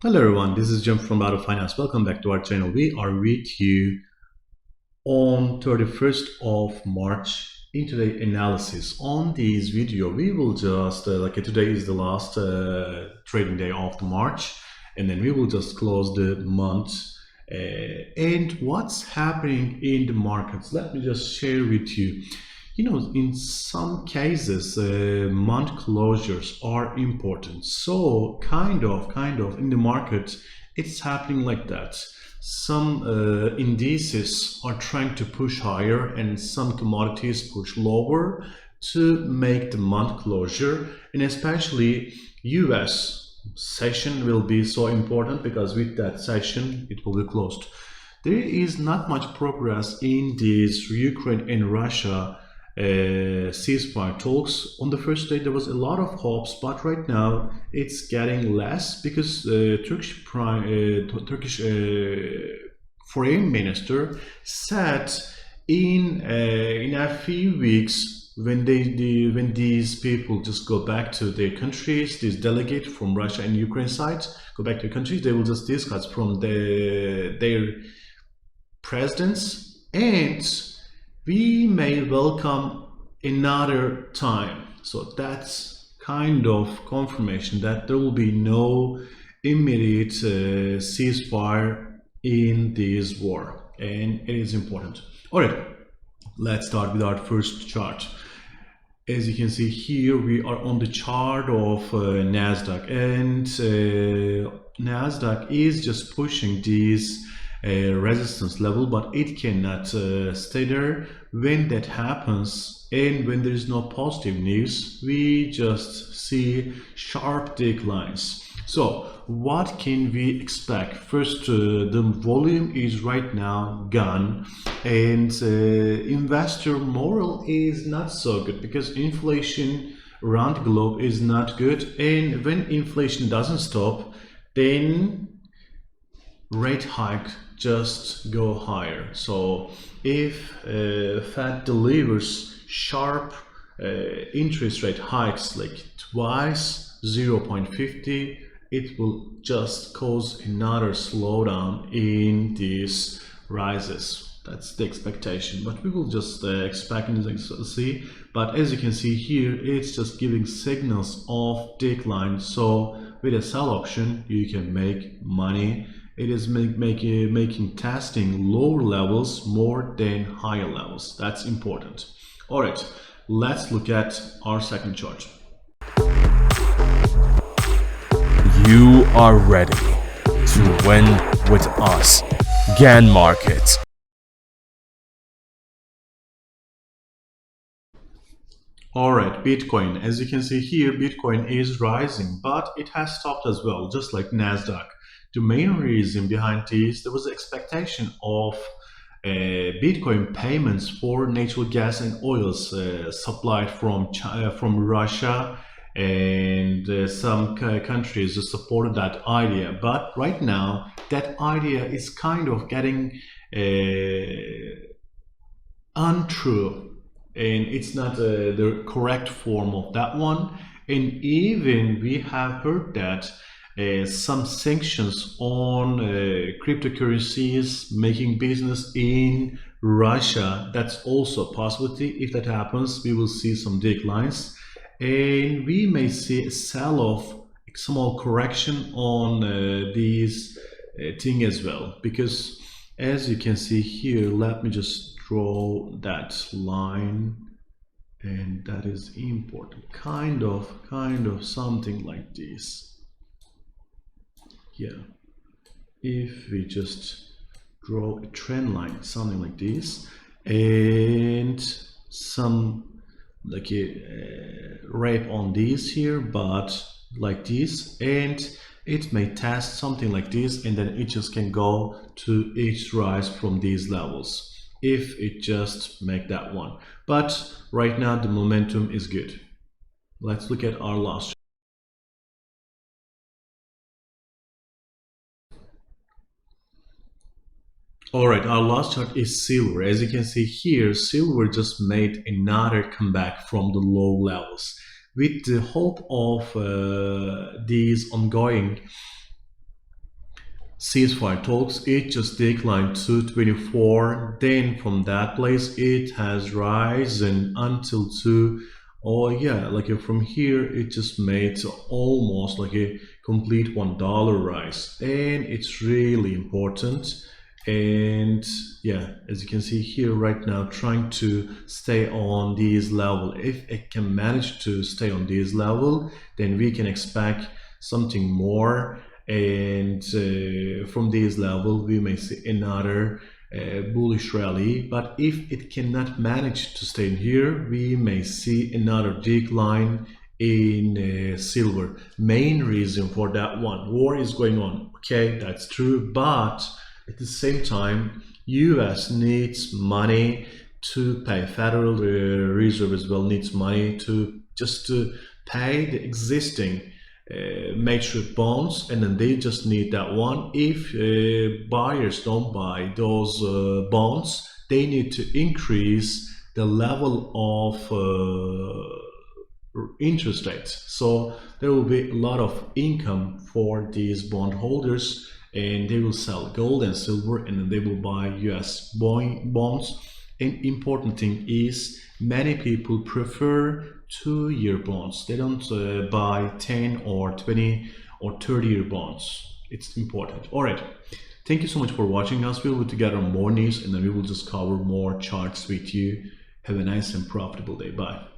Hello everyone, this is Jim from Battle Finance. Welcome back to our channel. We are with you on 31st of March intraday analysis. On this video, we will just today is the last trading day of the March, and then we will just close the month and what's happening in the markets. Let me just share with you. In some cases, month closures are important. So kind of in the market, it's happening like that. Some indices are trying to push higher and some commodities push lower to make the month closure. And especially US session will be so important because with that session, it will be closed. There is not much progress in this Ukraine and Russia ceasefire talks. On the first day there was a lot of hopes, but right now it's getting less because Turkish foreign minister said in a few weeks, when these people just go back to their countries, these delegates from Russia and Ukraine side go back to their countries, they will just discuss from their presidents, and we may welcome another time. So that's kind of confirmation that there will be no immediate ceasefire in this war, and it is important. All right, let's start with our first chart. As you can see here, we are on the chart of Nasdaq, and Nasdaq is just pushing these resistance level, but it cannot stay there. When that happens and when there is no positive news, we just see sharp declines. So what can we expect? First, the volume is right now gone, and investor morale is not so good because inflation around the globe is not good, and when inflation doesn't stop, then rate hike just go higher. So if Fed delivers sharp interest rate hikes like twice 0.50, it will just cause another slowdown in these rises. That's the expectation, but we will just expect and see. But as you can see here, it's just giving signals of decline. So with a sell option, you can make money. It is making testing lower levels more than higher levels. That's important. All right, let's look at our second chart. You are ready to win with us. GAN Markets. All right, Bitcoin. As you can see here, Bitcoin is rising, but it has stopped as well, just like Nasdaq. The main reason behind this, there was an expectation of Bitcoin payments for natural gas and oils supplied from Russia, and some countries supported that idea. But right now, that idea is kind of getting untrue, and it's not the correct form of that one. And even we have heard that some sanctions on cryptocurrencies making business in Russia, that's also a possibility. If that happens, we will see some declines, and we may see a sell-off, small correction on these thing as well, because as you can see here, let me just draw that line, and that is important, kind of something like this. Yeah, if we just draw a trend line, something like this, and some like a wrap on this here, but like this, and it may test something like this, and then it just can go to each rise from these levels if it just make that one. But right now the momentum is good. Let's look at our last. All right, our last chart is silver. As you can see here, silver just made another comeback from the low levels. With the hope of these ongoing ceasefire talks, it just declined to 24. Then from that place it has risen until to, oh yeah, like from here it just made almost like a complete $1 rise, and it's really important. And yeah, as you can see here right now, trying to stay on this level. If it can manage to stay on this level, then we can expect something more, and from this level we may see another bullish rally. But if it cannot manage to stay in here, we may see another decline in silver. Main reason for that one, war is going on, okay, that's true, but at the same time US needs money to pay. Federal Reserve as well needs money to just to pay the existing major bonds, and then they just need that one. If buyers don't buy those bonds, they need to increase the level of interest rates. So there will be a lot of income for these bondholders, and they will sell gold and silver, and then they will buy US bonds. And important thing is, many people prefer 2-year bonds. They don't buy 10 or 20 or 30-year bonds. It's important. All right. Thank you so much for watching us. We will together more news, and then we will just cover more charts with you. Have a nice and profitable day. Bye.